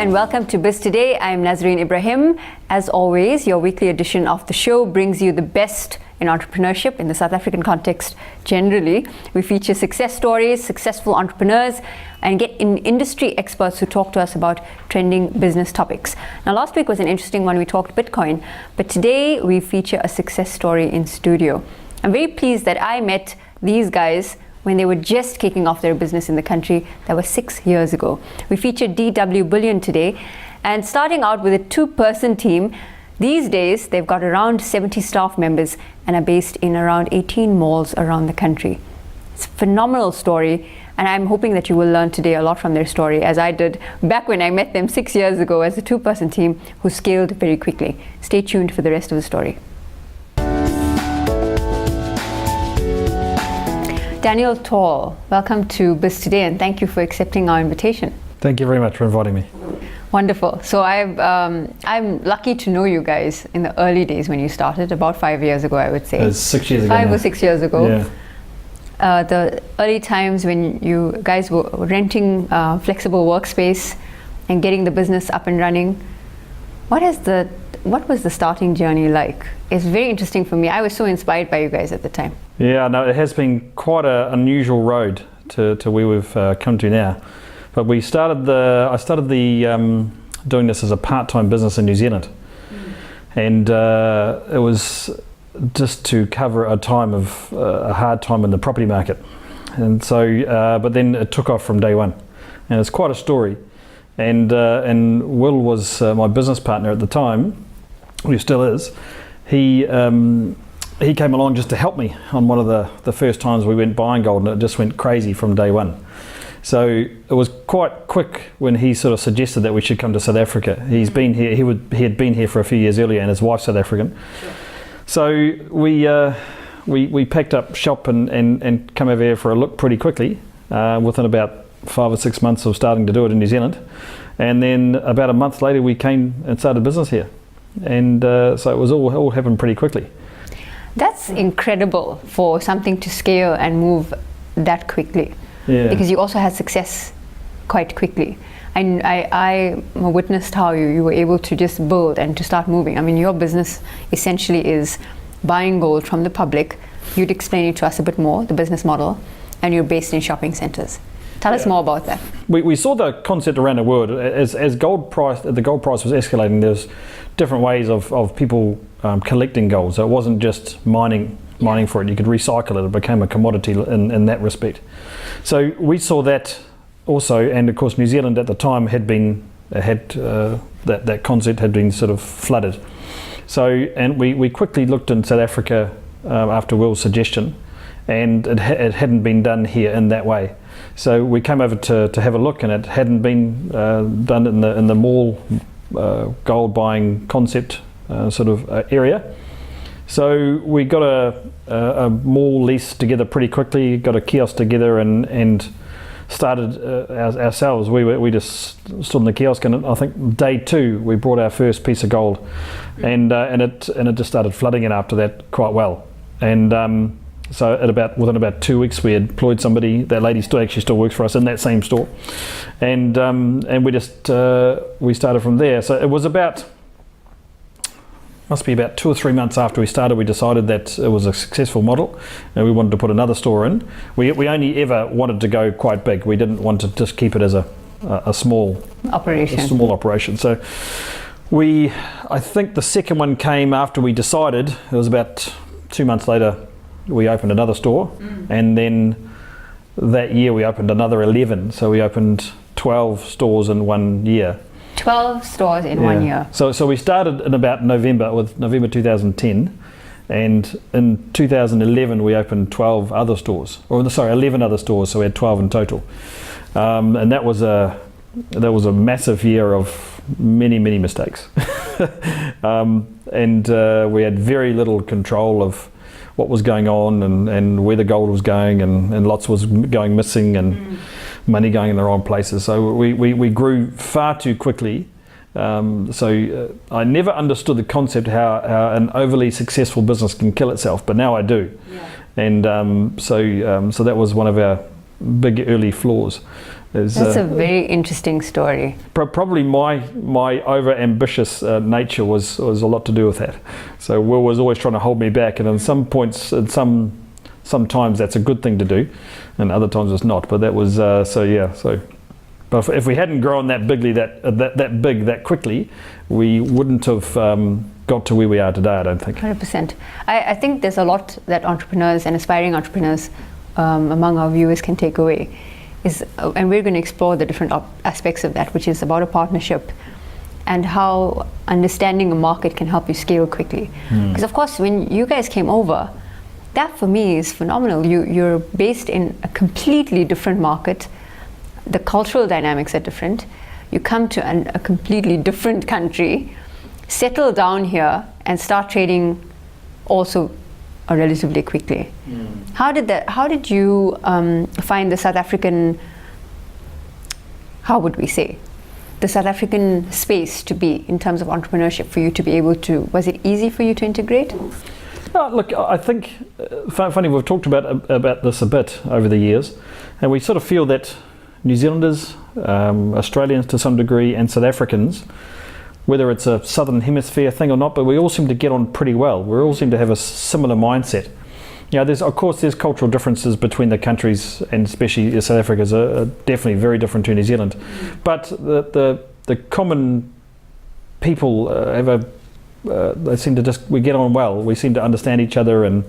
and welcome to Biz Today. I'm Nazareen Ebrahim. As always, your weekly edition of the show brings you the best in entrepreneurship in the South African context generally. We feature success stories, successful entrepreneurs, and get in industry experts who talk to us about trending business topics. Now, last week was an interesting one. We talked Bitcoin, but today we feature a success story in studio. I'm very pleased that I met these guys when they were just kicking off their business in the country. That was 6 years ago. We featured DW Bullion today, and starting out with a two-person team. These days, they've got around 70 staff members and are based in around 18 malls around the country. It's a phenomenal story, and I'm hoping that you will learn today a lot from their story, as I did back when I met them 6 years ago as a two-person team who scaled very quickly. Stay tuned for the rest of the story. Daniel Tall, welcome to Biz Today, and thank you for accepting our invitation. Thank you very much for inviting me. Wonderful. So I'm lucky to know you guys in the early days when you started, about 5 years ago, I would say. It was 6 years ago. 5 or 6 years ago. Yeah. The early times when you guys were renting flexible workspace and getting the business up and running. What was the starting journey like? It's very interesting for me. I was so inspired by you guys at the time. Yeah, no, it has been quite an unusual road to where we've come to now. But I started doing this as a part-time business in New Zealand, and it was just to cover a hard time in the property market. And so, but then it took off from day one, and it's quite a story. And Will was my business partner at the time, who still is. He came along just to help me on one of the first times we went buying gold, and it just went crazy from day one. So it was quite quick when he sort of suggested that we should come to South Africa. He's been here. He had been here for a few years earlier, and his wife's South African. Sure. So we packed up shop and come over here for a look pretty quickly. Within about 5 or 6 months of starting to do it in New Zealand, and then about a month later we came and started business here, and so it was all happened pretty quickly. That's incredible for something to scale and move that quickly. Yeah. Because you also had success quite quickly. And I witnessed how you were able to just build and to start moving. I mean, your business essentially is buying gold from the public. You'd explain it to us a bit more, the business model, and you're based in shopping centers. Tell us more about that. We saw the concept around the world as the gold price was escalating. There's different ways of people collecting gold. So it wasn't just mining for it. You could recycle it. It became a commodity in that respect. So we saw that also, and of course New Zealand at the time that concept had been sort of flooded. So, and we quickly looked in South Africa after Will's suggestion, and it hadn't been done here in that way. So we came over to have a look, and it hadn't been done in the mall gold buying concept sort of area. So we got a mall lease together pretty quickly, got a kiosk together, and started ourselves. We just stood in the kiosk, and I think day 2 we brought our first piece of gold, and it just started flooding in after that quite well. And so within about 2 weeks we had employed somebody. That lady still works for us in that same store, and we started from there. So it was must be about 2 or 3 months after we started, we decided that it was a successful model and we wanted to put another store in. We only ever wanted to go quite big. We didn't want to just keep it as a small operation. So I think the second one came after we decided. It was about 2 months later we opened another store, and then that year we opened another 11. So we opened 12 stores in 1 year. 12 stores in 1 year. So we started in about November 2010, and in 2011 we opened 11 other stores. So we had 12 in total, and that was a massive year of many mistakes, and we had very little control of what was going on and where the gold was going, and lots was going missing, and money going in the wrong places. So we grew far too quickly. I never understood the concept how an overly successful business can kill itself, but now I do. Yeah. And so that was one of our big early flaws. That's a very interesting story. Probably my over-ambitious nature was a lot to do with that. So Will was always trying to hold me back, and in some points, sometimes that's a good thing to do, and other times it's not. But that was But if we hadn't grown that bigly, that quickly, we wouldn't have got to where we are today, I don't think. 100%. I think there's a lot that entrepreneurs and aspiring entrepreneurs among our viewers can take away. And we're going to explore the different aspects of that, which is about a partnership and how understanding a market can help you scale quickly. Because of course, when you guys came over, that for me is phenomenal. You're based in a completely different market. The cultural dynamics are different. You come to a completely different country, settle down here, and start trading also relatively quickly. How did you find the South African, how would we say, the South African space to be in terms of entrepreneurship for you to be able to, was it easy for you to integrate? Look, I think, funny, we've talked about this a bit over the years, and we sort of feel that New Zealanders, Australians to some degree, and South Africans, whether it's a Southern Hemisphere thing or not, but we all seem to get on pretty well. We all seem to have a similar mindset. You know, there's cultural differences between the countries, and especially South Africa's are definitely very different to New Zealand. But the common people they seem to we get on well. We seem to understand each other, and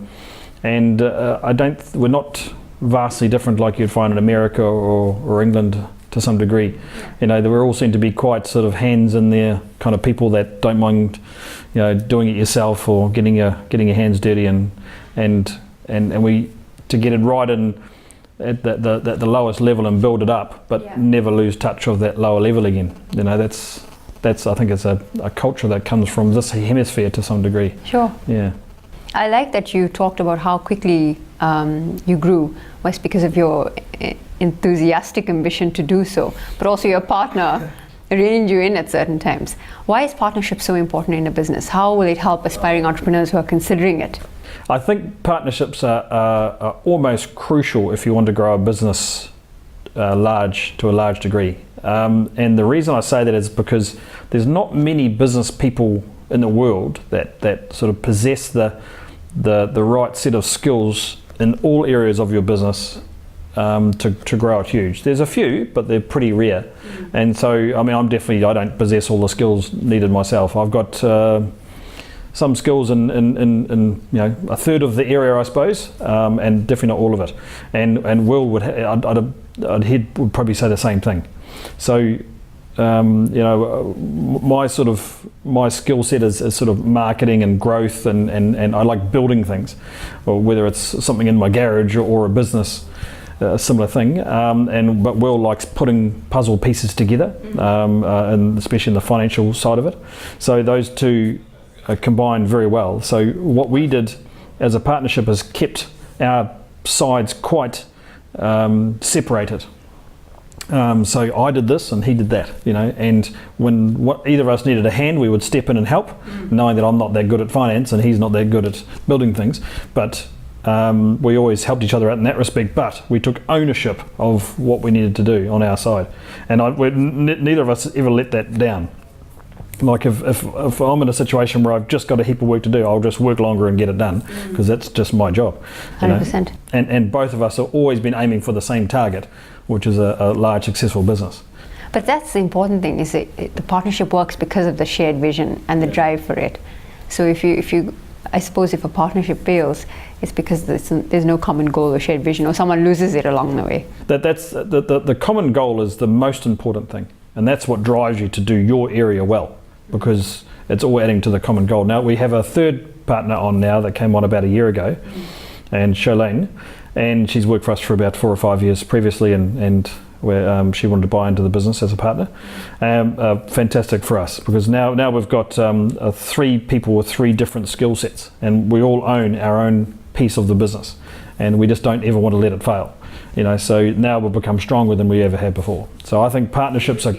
we're not vastly different like you'd find in America or England to some degree. You know, they all seem to be quite sort of hands in there kind of people that don't mind, you know, doing it yourself or getting your hands dirty, and we to get it right in at the lowest level and build it up, but never lose touch of that lower level again. You know, that's I think it's a culture that comes from this hemisphere to some degree. Sure. Yeah. I like that you talked about how quickly you grew was because of your enthusiastic ambition to do so, but also your partner reined you in at certain times. Why is partnership so important in a business? How will it help aspiring entrepreneurs who are considering it? I think partnerships are almost crucial if you want to grow a business to a large degree. And the reason I say that is because there's not many business people in the world that sort of possess the right set of skills in all areas of your business to grow it huge. There's a few, but they're pretty rare. And so, I mean, I don't possess all the skills needed myself. I've got some skills in you know, a third of the area, I suppose, and definitely not all of it. And Will would probably say the same thing. So, you know, my skill set is sort of marketing and growth, and I like building things, or whether it's something in my garage or a business, a similar thing. But Will likes putting puzzle pieces together, and especially in the financial side of it. So those two combine very well. So what we did as a partnership is kept our sides quite separated. So I did this and he did that, you know, and when either of us needed a hand, we would step in and help, knowing that I'm not that good at finance and he's not that good at building things, but we always helped each other out in that respect, but we took ownership of what we needed to do on our side, and neither of us ever let that down. Like if I'm in a situation where I've just got a heap of work to do, I'll just work longer and get it done, because that's just my job. 100%. And both of us have always been aiming for the same target, which is a large successful business. But that's the important thing, is the partnership works because of the shared vision and the drive for it. So if you I suppose if a partnership fails, it's because there's no common goal or shared vision, or someone loses it along the way. That's the common goal is the most important thing, and that's what drives you to do your area well, because it's all adding to the common goal. Now we have a third partner on now that came on about a year ago, and Charlene, and she's worked for us for about 4 or 5 years previously, and where she wanted to buy into the business as a partner. Fantastic for us, because now we've got 3 people with 3 different skill sets, and we all own our own piece of the business, and we just don't ever want to let it fail. You know, so now we've become stronger than we ever had before. So I think partnerships are,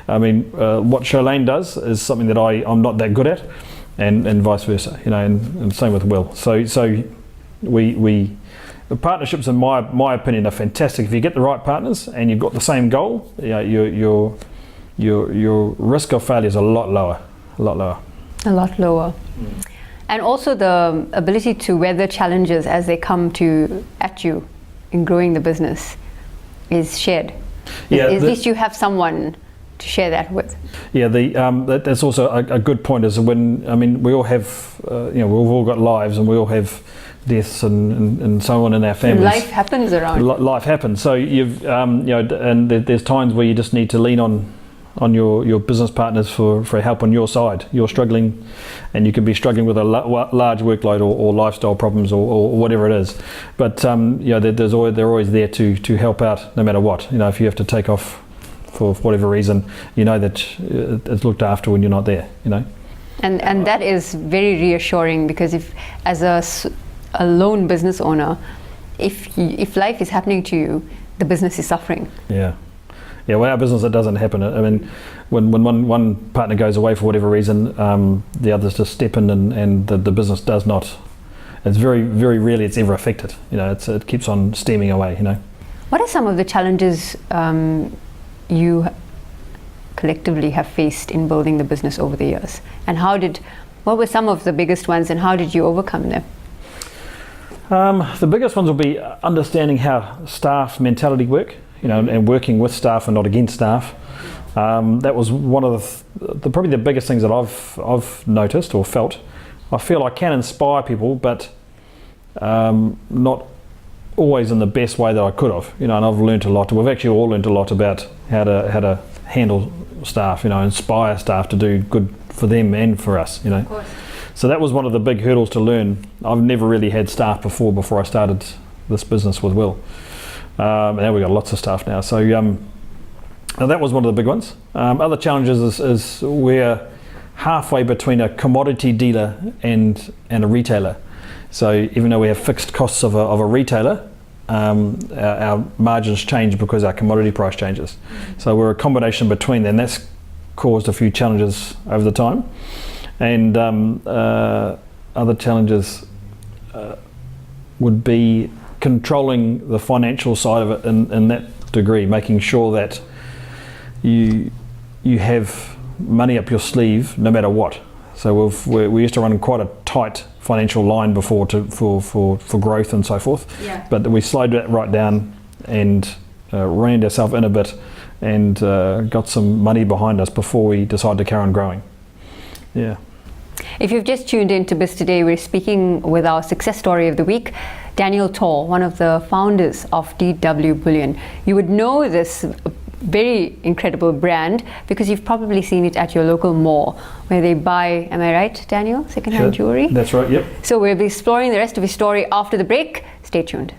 I mean, what Charlene does is something that I'm not that good at, and vice versa. You know, and same with Will. So we the partnerships, in my opinion, are fantastic. If you get the right partners and you've got the same goal, your risk of failure is a lot lower. A lot lower. And also the ability to weather challenges as they come at you in growing the business is shared. Yeah, at least you have someone to share that with. Yeah, that's also a good point. Is when we all have, we've all got lives and we all have deaths and so on in our families. Life happens around. Life happens. So and there's times where you just need to lean on your business partners for help on your side. You're struggling, and you can be struggling with a large workload or lifestyle problems or whatever it is. But they're always there to help out no matter what. If you have to take off for whatever reason, that it's looked after when you're not there. And that is very reassuring, because if as a lone business owner, if life is happening to you, the business is suffering. Yeah. Yeah, well, our business, it doesn't happen. I mean, when one partner goes away for whatever reason, the others just step in, and the business does not. It's very, very rarely it's ever affected. It keeps on steaming away. What are some of the challenges you collectively have faced in building the business over the years, and what were some of the biggest ones, and how did you overcome them? The biggest ones will be understanding how staff mentality work. And working with staff and not against staff. That was one of probably the biggest things that I've noticed or felt. I feel I can inspire people, but not always in the best way that I could have. And I've learned a lot. We've actually all learned a lot about how to handle staff. Inspire staff to do good for them and for us. Of course. So that was one of the big hurdles to learn. I've never really had staff before I started this business with Will. And now we've got lots of staff now. So that was one of the big ones. Other challenges is we're halfway between a commodity dealer and a retailer. So even though we have fixed costs of a retailer, our margins change because our commodity price changes. So we're a combination between them. That's caused a few challenges over the time. And other challenges would be controlling the financial side of it in that degree, making sure that you have money up your sleeve no matter what. So we used to run quite a tight financial line before for growth and so forth. Yeah. But we slowed that right down and reined ourselves in a bit and got some money behind us before we decided to carry on growing. Yeah. If you've just tuned in to Biz Today, we're speaking with our success story of the week, Daniel Tall, one of the founders of DW Bullion. You would know this very incredible brand because you've probably seen it at your local mall where they buy, am I right, Daniel? Secondhand jewelry? That's right, yep. So we'll be exploring the rest of his story after the break. Stay tuned.